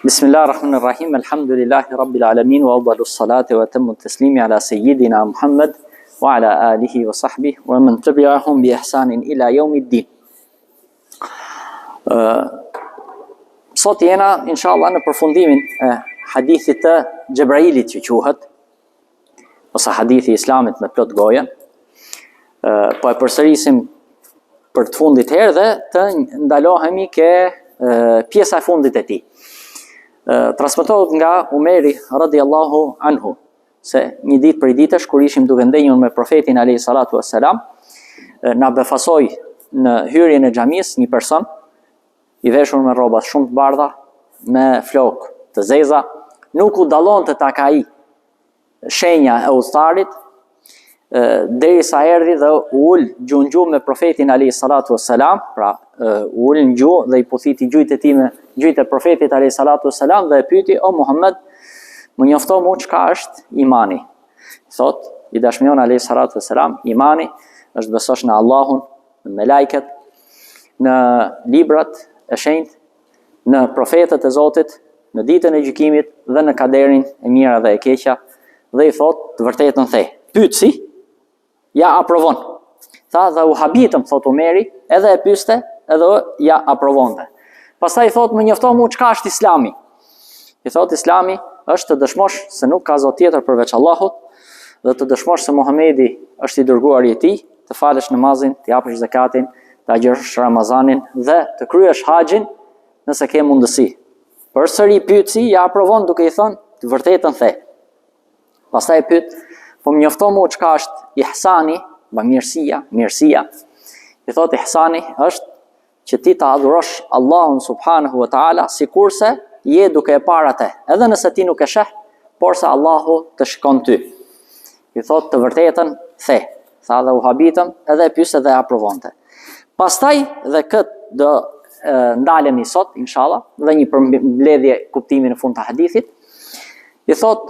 Bismillahirrahmanirrahim. Alhamdulillahi rabbil alamin wa afdalus salati wa atammu taslimi ala sayyidina Muhammad wa ala alihi wa sahbihi wa man tabi'ahum bi ihsanin ila yawmiddin. Sot jena inshallah në përfundimin e hadithit të Xhebrailit që quhet, ose hadithi i Islamit me plot gojen. Po e përsërisim për të fundit herë dhe të ndalohemi ke pjesa e fundit e tij. Transmetohet nga Umeri radiallahu anhu se një ditë prej ditësh kur ishim duke ndenjur me profetin alayhi salatu wassalam, na befasoi në hyrjen e xhamisë një person i veshur me rroba shumë të bardha, me flokë të zeza, nuk u dallonte tek ai shenja e udhëtarit, derisa erdhi dhe u ul gjungju me profetin alayhi salatu wassalam, pra u ul në gjuhë dhe i puthiti gjujt e tij me gjujt e profetit alayhi salatu wassalam dhe e pyeti: "O Muhammed, më njofto mu çka është imani?" Thot i dashmion alayhi salatu wassalam: "Imani është besosh në Allahun, në melajket, në librat e shenjtë, në profetët e Zotit, në ditën e gjykimit dhe në kaderin e mira dhe e keqja." Dhe i thot: "Të vërtetën the." Pyetsi ja aprovon. Tha dhe u habitëm, thot Umeri, edhe e pyeste, edhe ja aprovonte. Pastaj thot: "Më njofto mu çka është Islami?" I thot: "Islami është të dëshmosh se nuk ka zot tjetër përveç Allahut dhe të dëshmosh se Muhamedi është i dërguari i tij, të falësh namazin, të japësh zakatin, të agjërosh Ramazanin dhe të kryesh haxhin nëse ke mundësi." Përsëri pyetsi ja aprovon duke i thënë: "Të vërtetën the." Pastaj pyet: "Po më njofto mu çka është ihsani, mirësia?" I thot: "Ihsani është që ti ta adhurosh Allahun subhanahu wa taala sikurse je duke e parë atë, edhe nëse ti nuk e sheh, por se Allahu të shikon ty." I thot: "Të vërtetën the." Tha dhe u habitëm, edhe e pyeste dhe aprovonte. Pastaj dhe kët do ndalemi sot inshallah dhe një përmbledhje kuptimi në fund të hadithit. I thot: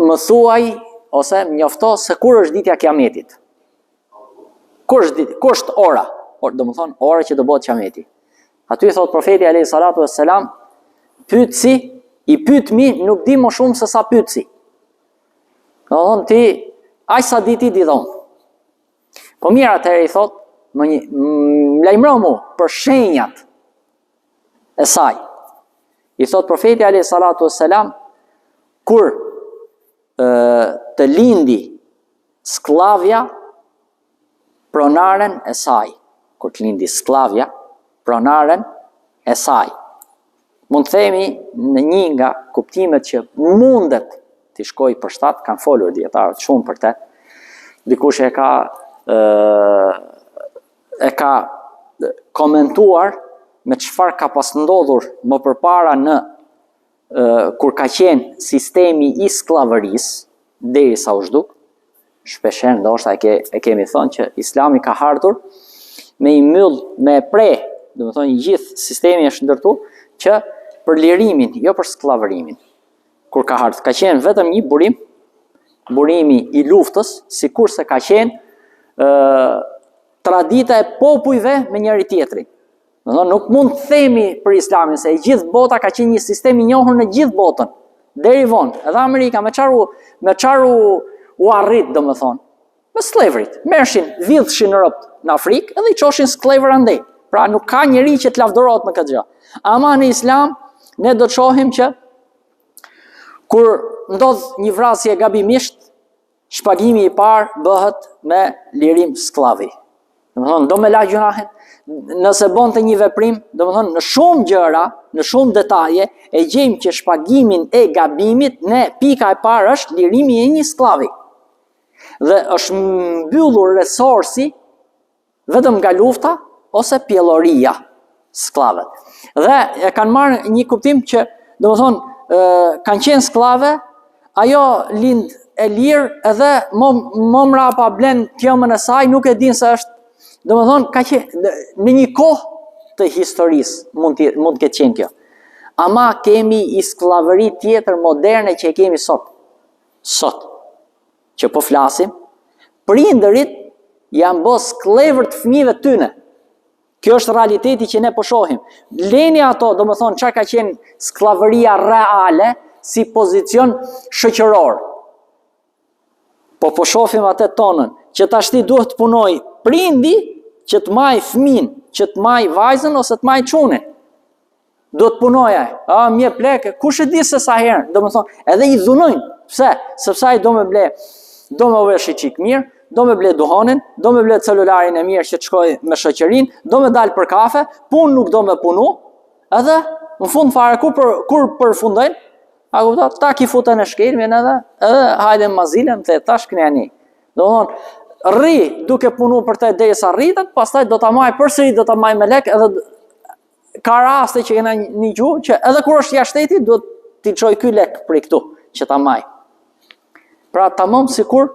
"Më thuaj ose më njofto se kur është ditja e Kiametit." Kur është ora? Do më thonë ora që do bëhet Kiameti. Aty thot profeti alayhi salatu wassalam: "Pyetsi, i pyetmi nuk di më shumë se sa pyetsi." Do thonë ti aq sa di ti di dhon. Po mirë, atëherë i thot: "Më lajmëro mu për shenjat e saj." I thot profeti alayhi salatu wassalam: "Kur të lindi sklavja pronaren e saj." Kur të lindi sklavja pronaren e saj. Mund të themi në një nga kuptimet që mundet të shkoj për shtat, kanë folur dietarët shumë për të. Dikush e ka komentuar me çfarë ka pas ndodhur më përpara në kur ka qenë sistemi i skllavërisë derisa u zhduk. Shpeshherë ndoshta e kemi thënë që Islami ka ardhur me i myll, me pre, do të thonë gjithë sistemi është ndërtu që për lirimin, jo për skllavërimin. Kur ka ardhur, ka qenë vetëm një burim, burimi i luftës, sikurse ka qenë tradita e popujve me njëri tjetrin. Do të thonë nuk mund të themi për Islamin se gjithë bota ka qenë një sistem i njohur në gjithë botën. Deri vonë, edhe Amerika me çaru u arrit, domethënë, me slavërit. Merrshin, vidhshin në rob në Afrikë edhe i çoshin sklavër andej. Pra nuk ka njeri që të lavdërohet me këtë gjë. Ama në Islam ne do të shohim që kur ndodh një vrasje gabimisht, shpagimi i parë bëhet me lirim sklavi. Domethënë do me la gjunahen. Nëse bonte një veprim, domethënë në shumë gjëra, në shumë detaje e gjejmë që shpagimin e gabimit në pika e parë është lirimi e një sklavi. Dhe është mbyllur resursi vetëm nga lufta ose pjelloria sklavët. Dhe e kanë marrë një kuptim që domethënë kanë qenë sklave, ajo lind e lirë edhe më mrapa blen tjëmën e saj, nuk e din se është. Domethënë ka qenë në një kohë të historisë mund të ketë qenë kjo. Ama kemi i skllavëri tjetër moderne që e kemi sot. Sot që po flasim, prindërit janë bë sklavër të fëmijëve tyne. Kjo është realiteti që ne po shohim. Leni ato, do më thonë, çka ka qenë skllavëria reale si pozicion shoqëror. Po shohim atë tonën, që tashti duhet të punoj prindi që të maj fëmin, që të maj vajzën ose të maj çunin. Do të punoja, mje pleke, kush e di se sa herë, do më thonë, edhe i dhunojnë. Pse? Sepse ai do me vesh i qik mirë, do me ble duhonin, do me ble celularin e mirë që të shkoj me shoqërin, do me dalë për kafe, pun nuk do me punu, edhe në fund fare kur përfundojnë, a kuptat, ta ki futën e shkelmin edhe hajde mazilem të tash kënjani. Do më thonë, rri duke punu për te dhe sa rritet, pastaj do ta maj përsëri, do ta maj me lek, edhe ka raste që kena një gjuhë që edhe kur është jashteti, do t'i qoj ky lek për i këtu, që ta maj. Pra tamam sikur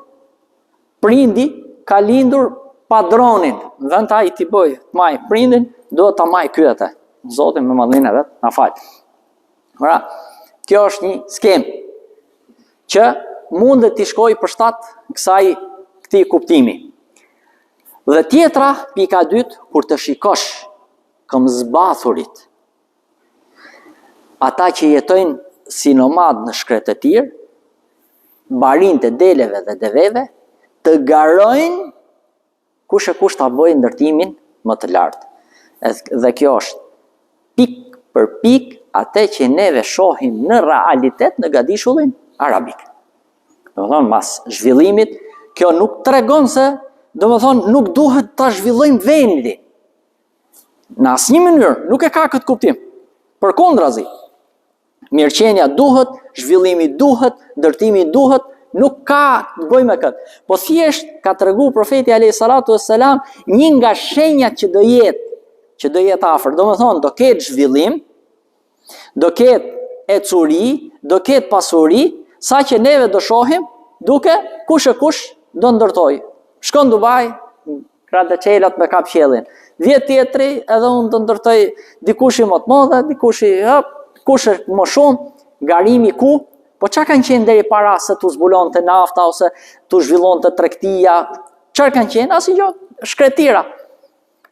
prindi ka lindur padronin, në vend ta i t'i bëj, maj prindin, do ta maj ky atë. Zotin me madhlinë e vetë, na fal. Pra, kjo është një skem që mundet t'i shkoj për shtat këtij kuptimi. Dhe tjetra, pika 2, kur të shikosh këm zbathurit, ata që jetojnë si nomad në shkretë të tirë, barin të deleve dhe deveve, të garojnë kush e kush ta bëjë ndërtimin më të lartë. Dhe kjo është pik për pik atë që neve shohim në realitet në gadishullin arabik. Do më thonë, mas zhvillimit, kjo nuk tregon se, do më thonë, nuk duhet ta zhvillojmë vendin. Në asnjë mënyrë nuk e ka këtë kuptim. Përkundrazi, mirëqenia duhet, zhvillimi duhet, ndërtimi duhet, nuk ka të bëjë me këtë. Po thjesht ka tregu profeti alayhis salatu wassalam një nga shenjat që do jetë afër. Do të thonë, do ketë zhvillim, do ketë ecuri, do ketë pasuri, sa që neve do shohim duke kush e kush do ndërtoj. Shkon Dubai, kratë çelat me kap qellin. 10 tjetri, edhe unë të ndërtoj dikush i më të madhe, dikush i kush më shumë, garimi ku, po çka kanë qenë deri para se tu zbulon të nafta ose tu zhvillon të tregtia, çfarë kanë qenë? Asnjë gjë, shkretira.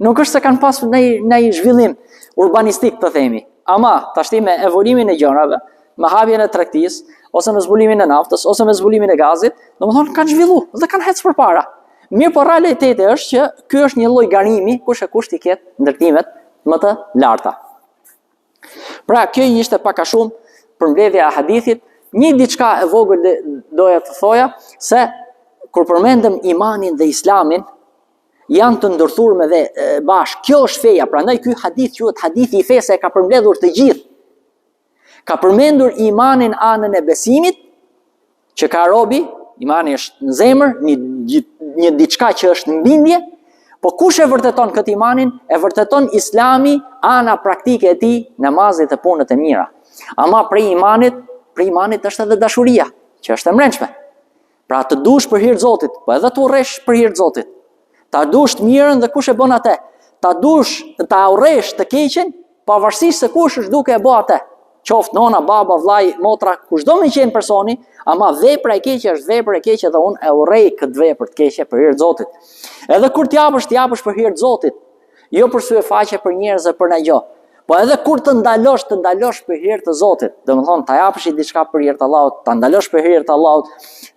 Nuk është se kanë pas në zhvillim urbanistik të themi, ama tashti me evoluimin e gjërave, me hapjen e tregtisë, ose me zbulimin e naftës, ose me zbulimin e gazit, domethënë kanë zhvilluar dhe kanë ecë përpara. Mirë, po realiteti është që ky është një lloj garimi kush e kush t'i ketë ndërtimet më të larta. Pra, kjo ishte pak a shumë përmbledhja e hadithit. Një diçka e vogël doja të thoja se kur përmendëm imanin dhe islamin, janë të ndërthur me dhe bashkë. Kjo është feja, prandaj ky hadith quhet hadithi i fesë, e ka përmbledhur të gjithë. Ka përmendur imanin anën e besimit, që ka robi, imani është në zemër, një diçka që është në bindje, po kush e vërteton këtë imanin? E vërteton Islami, ana praktike e tij, namazit e punët e mira. Ama prej imanit është edhe dashuria, që është e mrençme. Pra të dush për hir të Zotit, po edhe të urresh për hir të Zotit. Ta dush të mirën dhe kush e bën atë. Ta urresh të keqen, pavarësisht se kush është duke e bë atë. Qoftë nona, baba, vllai, motra, kushdo më qenë personi, ama vepra e keqe është vepër e keqe dhe unë e urrej këtë vepër të keqe për hir të Zotit. Edhe kur t'japësh për hir të Zotit, jo për sy e faqe për njerëz e për ndaj gjë. Po edhe kur të ndalosh për hir të Zotit. Domethënë ta japësh diçka për hir të Allahut, ta ndalosh për hir të Allahut,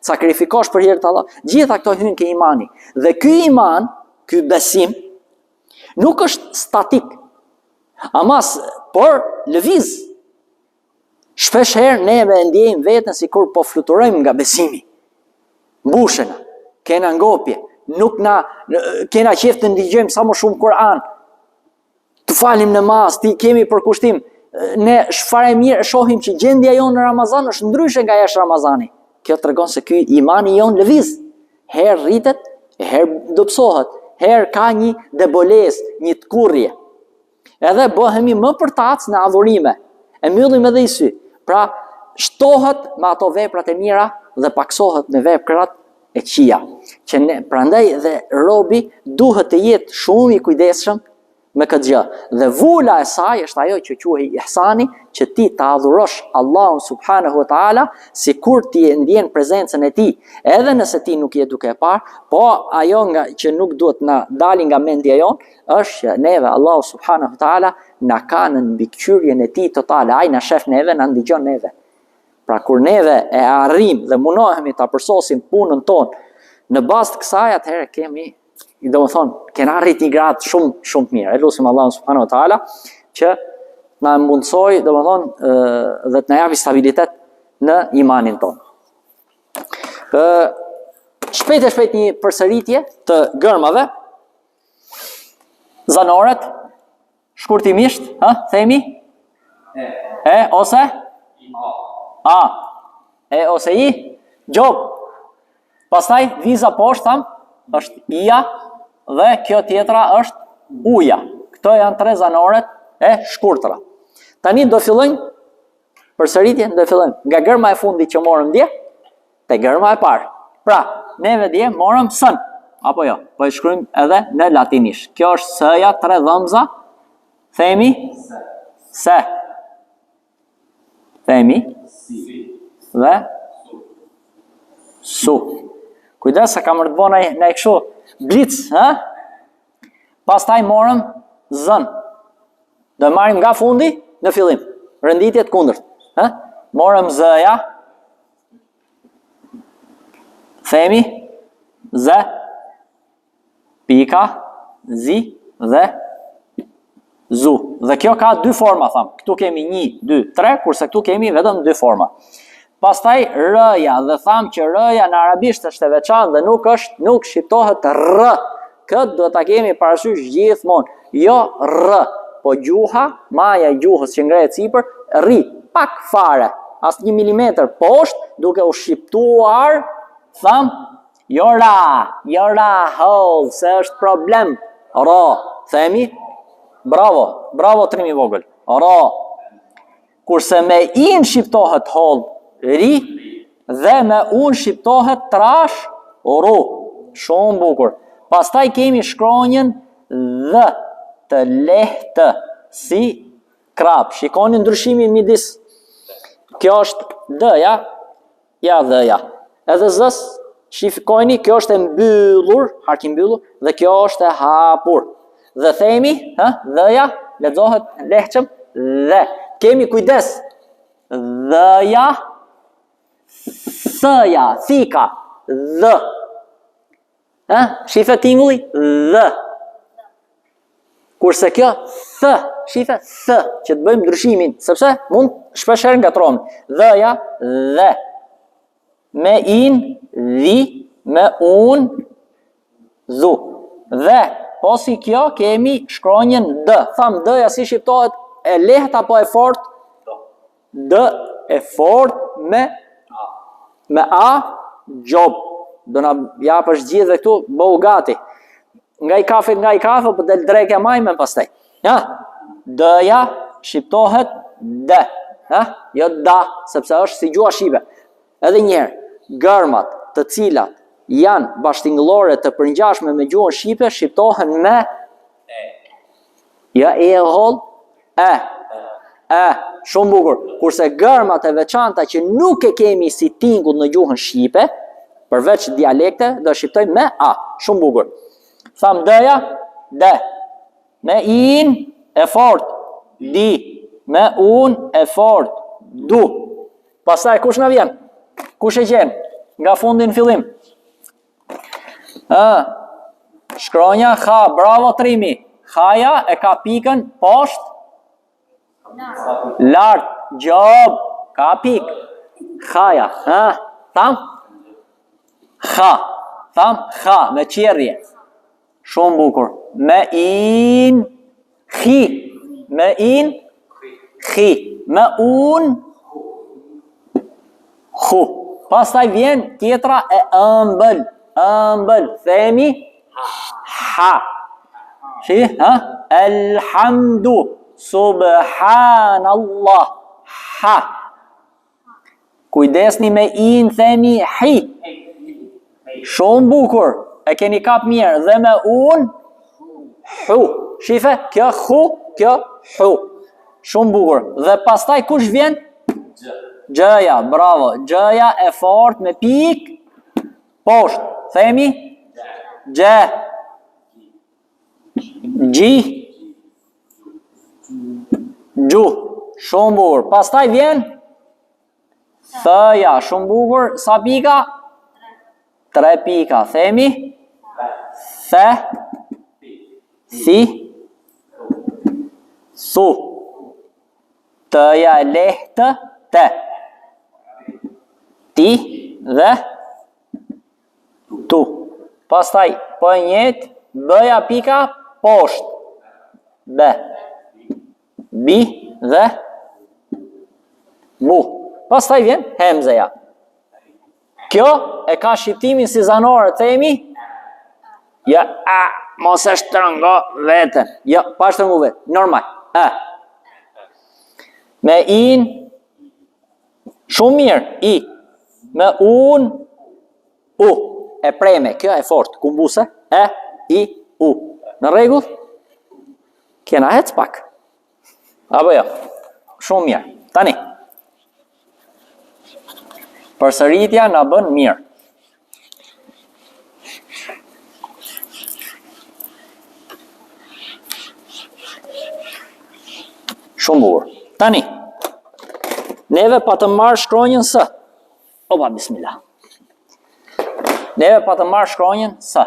sakrifikosh për hir të Allahut. Gjitha këto hyn ke imani. Dhe ky iman, ky besim nuk është statik. Por lëviz. Shpesh herë neve ndjejmë veten sikur po fluturojmë nga besimi. Mbushena, kena ngopje, nuk kena qejf të ndigjojmë sa më shumë Kur'an. Të falim namaz, ti kemi përkushtim. Ne çfarë mirë shohim që gjendja jonë në Ramazan është ndryshe nga jashtë Ramazani. Kjo tregon se ky imani jon lëviz. Herë rritet, herë dobësohet, herë ka një debolesë, një tkurrje. Edhe bëhemi më përtac në adhurime. E mbyllim edhe i sy. Pra, shtohet me ato veprat e mira dhe paksohet me veprat e këqija. Prandaj dhe robi duhet të jetë shumë i kujdesshëm me këtë gjë. Dhe vula e saj është ajo që quhej ihsani, që ti ta adhurosh Allahun subhanahu wa taala sikur ti e ndjen prezencën e tij, edhe nëse ti nuk je duke e parë, po ajo që nuk duhet na dalë nga mendja jon është që neve Allahu subhanahu wa taala na ka në mbikëqyrjen e tij totale, ai na shef neve, na ndëgjon neve. Pra kur neve e arrim dhe munohemi ta përsosim punën tonë në bazë të kësaj, atëherë kemi, do më thonë, kena arrit një gradë shumë të mirë. E lusim Allahun subhanahu wa taala që na mundsoj, do më thonë, dhe të na japi stabilitet në imanin tonë. Shpejt e shpejt një përsëritje të gërmave. Zanoret, shkurtimisht, themi? E ose? A. E ose I? Gjop. Pastaj viza poshtë, tham, është ija, dhe kjo tjetra është uja. Këto janë 3 zanoret e shkurtra. Tani do fillojmë përsëritjen, do fillojmë nga gërma e fundit që morëm dje te gërma e parë. Pra, neve dje morëm sën, apo jo? Po e shkruajmë edhe në latinisht. Kjo është s-ja, 3 dhëmza. Themi se. Themi dhe su. Kujdes se kam rdhon në e kështu blitz, Pastaj morëm zën. Do marrim nga fundi në fillim. Rënditje të kundërt, Morëm z-ja. Themi z, pika, zi dhe zu. Dhe kjo ka 2 forma, tham. Këtu kemi 1, 2, 3, kurse këtu kemi vetëm 2 forma. Pastaj r-ja, dhe tham që r-ja në arabisht është e veçantë dhe nuk shqiptohet r. Këtë do ta kemi parasysh gjithmonë. Jo r, po gjuha, maja e gjuhës që ngrehet sipër, rri pak fare, as 1 milimetër poshtë, duke u shqiptuar, tham, jora, hol, se është problem. Ro, themi, bravo trimi vogël. Ro. Kurse me in shqiptohet hol, ri, dhe me un shqiptohet trash, ru. Shumë bukur. Pastaj kemi shkronjën dhe të lehtë, si krap. Shikoni ndryshimin midis. Kjo është d-ja, dhe-ja. Edhe zës, shikoni, kjo është e mbyllur, harki mbyllur, dhe kjo është e hapur. Dhe themi, dhe-ja, lexohet lehçëm, dhe. Kemi kujdes. Dhe-ja, s-ja, thika, dhe. Shife tingulli, dhe. Kurse kjo, shife, që të bëjmë ndryshimin, sepse mund shpesher nga tronë. Dhe-ja, dhe. Me in, dhi, me un, zu. Dhe, po si kjo, kemi shkronjën d. Tham, d-ja si shqiptohet, e lehtë apo e fort? D e fort me a, gjob. Do na japësh gjithë dhe këtu, bëhu gati. Nga i kafe, për del drejke majme pastaj. D-ja shqiptohet d. Jo da, sepse është si gjua shqipe. Edhe njerë, gërmat të cilat janë bashkëtingëllore të përngjashme me gjuhën shqipe, shqiptohen me ja e holl, shumë bukur. Kurse gërmat e veçanta që nuk e kemi si tingull në gjuhën shqipe, përveç dialekte, do shqiptojmë me a. Shumë bukur. Tham d-ja, d. Me in e fort, di. Me un e fort, du. Pastaj kush na vjen? Kush e gjen? Nga fundi në fillim. Shkronja ha, bravo trimi. Haja e ka pikën poshtë. Lart, gjob, ka pikë. Haja, tham? Ha, me qerrje. Shumë bukur. Me in, hi. Me in, hi. Me un, hu. Pastaj vjen tjetra e ëmbël. Themi, ha. Shi, Elhamdu, subhanallah, ha. Kujdesni me in, themi, hi. Shumë bukur, e keni kap mirë, dhe me un, hu. shife, kjo hu, kjo hu. Shumë bukur. Dhe pastaj kush vjen? Gjëja, bravo. Gjëja e fort me pik poshtë. Themi? Gje. Gji. Gju. Shumë bukur. Pastaj vjen? Thëja. Shumë bukur. Sa pika? 3 pika. Themi? The. Thi. Thu. Tëja e lehtë, te. Ti dhe tu. Pastaj, po e njëjtë, bëja pika poshtë. Be. Bi dhe bu. Pastaj vjen hemzeja. Kjo e ka shqiptimin si zanore, themi? Ja, mos e shtrëngo vetën. Ja, pa shtrëngu vetë, normal. Me in, shumë mirë, i. Me un, u. E preme, kjo e fort, kumbuse, i, u. Në rregull? Kena hec pak. Apo jo? Shumë mirë. Tani. Përsëritja na bën mirë. Shumë bukur. Tani, neve pa të marrë shkronjën së. Opa, bismillah. Neve pa të marrë shkronjën së.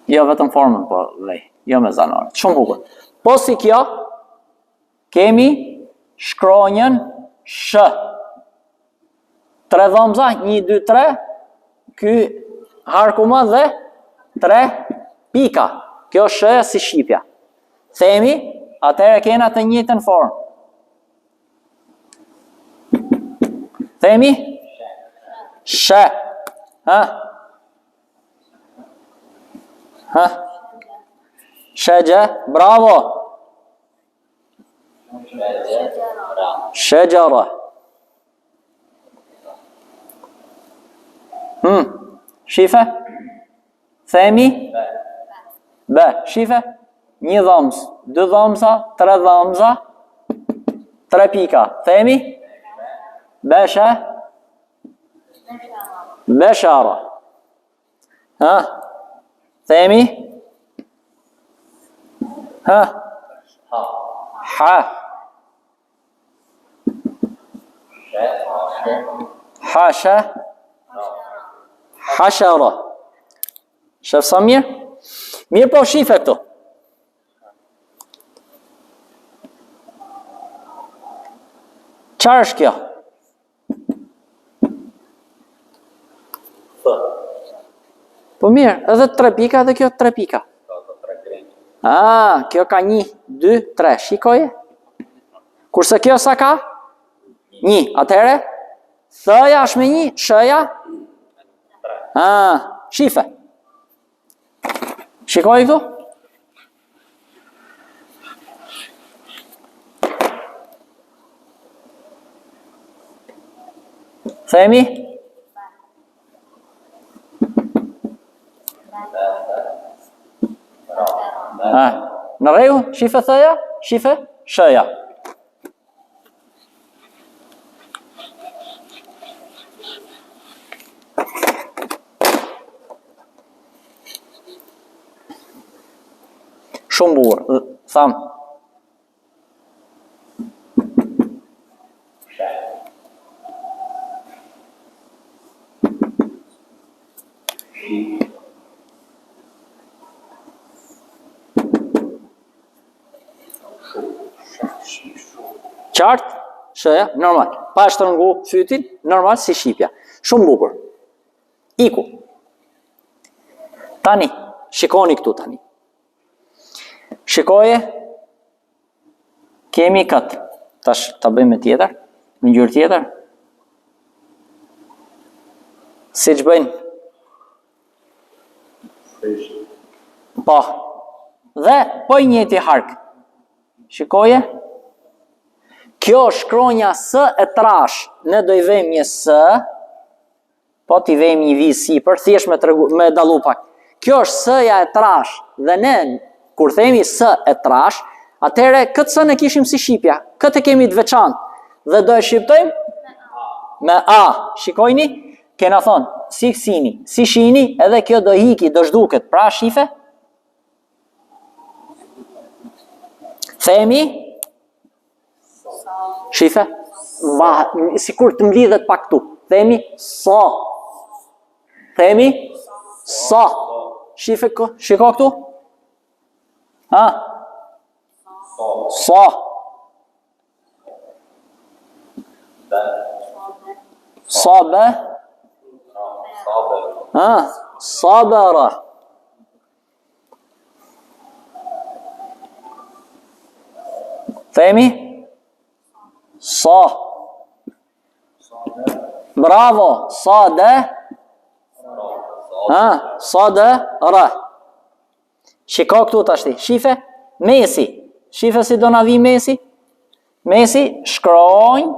Jo vetëm formën, po vej. Jo me zanore. Shumë bukur. Po si kjo, kemi shkronjën sh. 3 dhomza, 1, 2, 3. Ky harkuma dhe 3 pika. Kjo sh si shqipja. Themi, atëherë kena të njëjtën formë. Themi? Sh. Shëgje, bravo. Shëgjara. Shife? Themi? Be. Shife? 1 dhomës, 2 dhomësa, 3 dhomësa, 3 pika. Themi? Beshe? Beshara. Themi? Ha. Hasha. Hashara. Shef sa mirë? Mirë po shife këtu. Qarë është kjo? Po mirë, edhe 3 pika dhe kjo 3 pika. Kjo ka 1, 2, 3, shikoje? Kurse kjo sa ka? 1, atëhere? Thëja është me 1, shëja? Shife. Shikoje këtu? Themi? Në rregull, shife thëja, shife shëja. Shumë bukur, thamë. Qartë, shëja, normal. Pa shtrëngu fytin, normal si shqipja. Shumë bukur. Iku. Tani, shikoni këtu tani. Shikoje, kemi këtë. Tash ta bëjmë tjetër, në ngjyrë tjetër. Si që bëjnë? Po. Dhe po i njëti hark. Shikoje. Kjo shkronja S e trash. Ne do i vejmë një S, po t'i vejmë një vi sipër, thjesht me dallu pak. Kjo është s-ja e trash. Dhe ne, kur themi s e trash, atëherë këtë s ne kishim si shqipja. Këtë kemi të veçantë. Dhe do e shqiptojmë me a. Shikojni, kena thonë, si sini, si shini, edhe kjo do hiki, do zhduket. Pra shife? Themi? Shife? Sikur të mlidhet pak këtu. Themi sa. Themi sa. Shiko këtu? Ha? Sa. Sabe. Ha? Sabara. Themi? Sa. Bravo. Sade. Ha? Sade. Ra. Shiko këtu tashti. Shife? Mesi. Shife si do na vi mesi? Mesi shkrojnë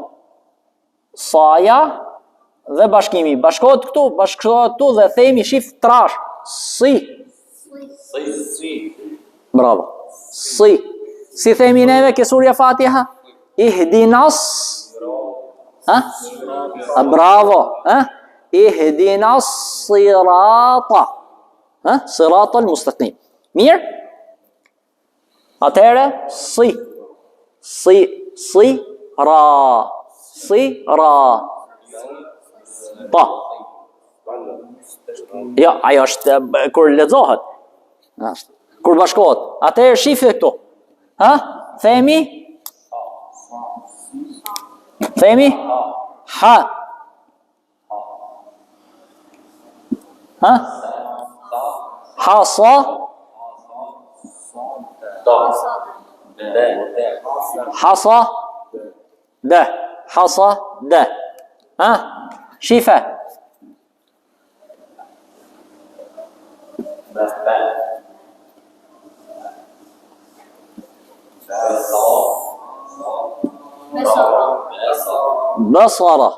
saja dhe bashkimi. Bashkohet këtu dhe themi shif trash. Si. Bravo. Si. Si themi neve ke surja Fatiha? Ihdinas. Ha? Bravo. Ha? Ihdinas sirata. Ha? Sirata al-mustaqim. Mirë? Atëherë, si. Si, ra. Si, ra. Pa. Ja, ajo është kur lexohet. Kur bashkohet. Atëherë shifë këtu. Ha? Themi? Ha. Ha? Hasa. Hasa. Da. Hasa. Da. Ha? Shifa. Basara.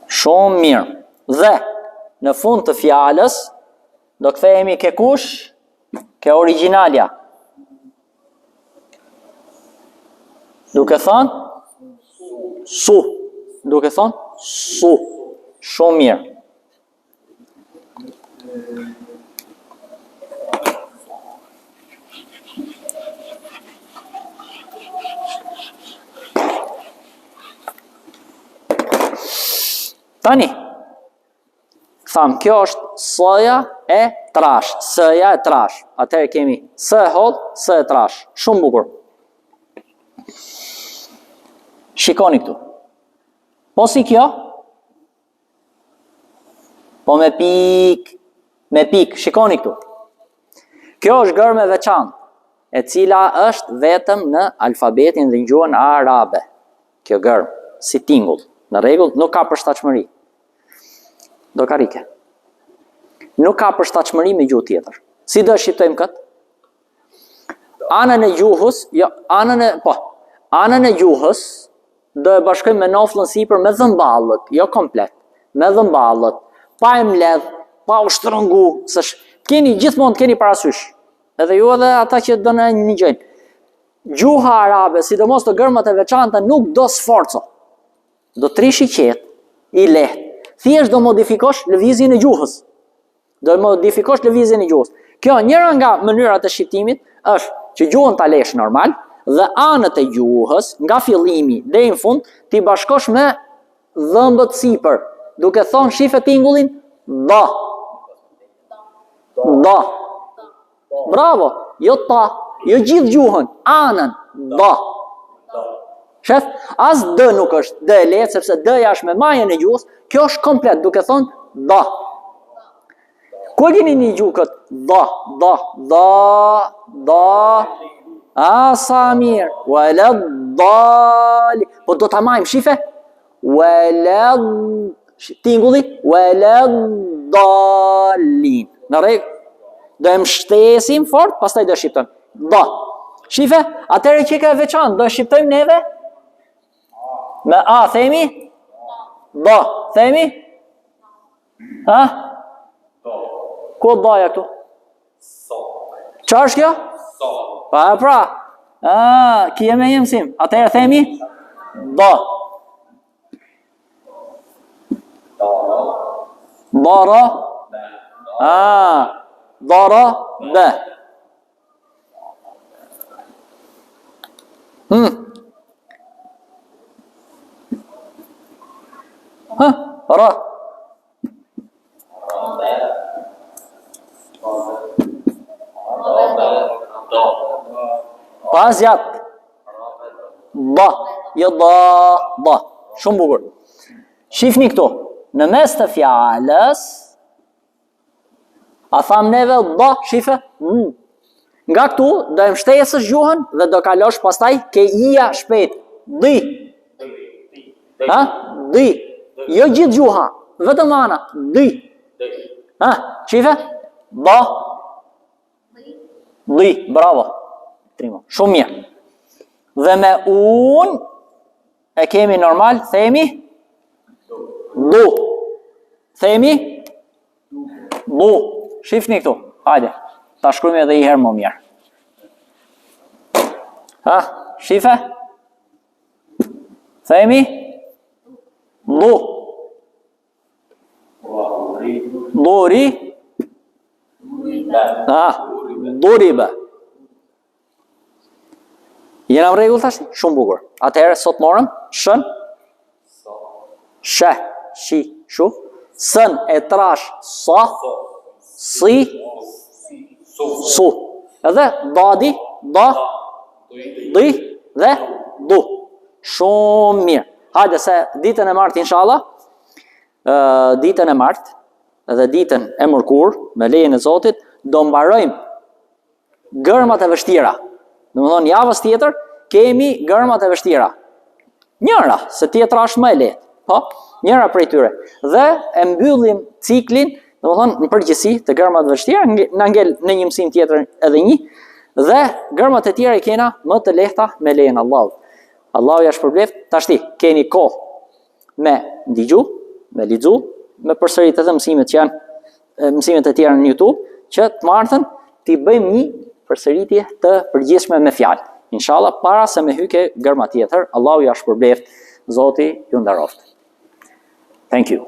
Shumë mirë. Dhe në fund të fjalës do kthehemi ke kush? Ke originalja. Duke thënë su. Duke thënë su. Shumë mirë. Tani, thamë, kjo është s-ja e trash. S-ja e trash. Atëherë kemi s e hodh, s e trash. Shumë bukur. Shikoni këtu. Po si kjo? Po me pik. Shikoni këtu. Kjo është gërmë e veçantë, e cila është vetëm në alfabetin dhe në gjuhën arabe. Kjo gërmë, si tingull. Në rregull, nuk ka përshtatshmëri. Do karike. Nuk ka përshtatshmëri me gjuhë tjetër. Si do shqiptojmë këtë? Anën e gjuhës, anën e gjuhës do e bashkojmë me noflën sipër me dhëmballët, jo komplet, me dhëmballët, pa e mbledh, pa u shtrëngu, gjithmonë keni parasysh. Edhe ju edhe ata që do në një gjëjnë. Gjuha arabe, sidomos të gërmat e veçanta, nuk do sforco. Do trish i qetë, i lehtë. Thjesht do modifikosh lëvizjen e gjuhës. Kjo njëra nga mënyrat e shqiptimit është që gjuhën ta lesh normal dhe anët e gjuhës nga fillimi deri në fund ti bashkosh me dhëmbët sipër, duke thonë shife tingullin da. Da. Bravo, jo ta, jo gjithë gjuhën, anën da. Shef, as dë nuk është dë e lehtë, sepse dëja është me majën e gjuhës, kjo është komplet, duke thonë da. Ku keni një gjuhë këtë? Da. Sa mirë. Walad dali. Po do ta majmë shife? Walad tingulli, walad dalin. Në rregull. Do e mbështesim fort, pastaj do shqiptojmë. Da. Shife, atëherë që ka veçantë, do shqiptojmë neve? Me a themi? Da. Themi? Ha? Ku daja këtu? Qa është kjo? Pra. Ki e me një mësim. Atëherë themi? Da. Dara. Dara. Be. Ra. Pas jatë. Da. Jo da. Shumë bukur. Shifni këtu. Në mes të fjalës, a tham neve da, shife? Nga këtu, do e mshtesësh gjuhën dhe do kalosh pastaj ke ija shpejt. Di. Di. Jo gjithë gjuha, vetëm ana. Di. Shife? Da. Di. Bravo. Shumë mirë. Dhe me unë e kemi normal, themi du. Themi du. Shifni këtu. Hajde. Ta shkrujme edhe i herë më mirë. Shife? Themi du. Duri. Duribe. Jena më regull tash? Shumë bukur. Atëherë sot morëm shën, shë, shi, shu, sën e trash sa, si, su. Edhe dadi, da, di dhe du. Shumë mirë. Hajde se ditën e martë inshallah, ditën e martë dhe ditën e mërkur, me lejen e Zotit, do mbarojmë gërmat e vështira. Në më thonë, javës tjetër, kemi gërmat e vështira. Njëra, se tjetra është më e lehtë. Po, njëra prej tyre. Dhe e mbyllim ciklin, në më thonë, në përgjithësi të gërmat e vështira, në ngel në një mësim tjetër edhe një, dhe gërmat e tjera i kena më të lehta me lejen Allahut. Allahu ja shpërbleft, tashti, keni kohë me ndigju, me lexu, me përsërit edhe mësimet që janë mësimet e tjera në YouTube, që të martën t'i bëjmë një përsëritje të përgjithshme me fjalë. Inshallah, para se me hyke gërma tjetër, Allahu ja shpërbleft, Zoti ju nderoft. Thank you.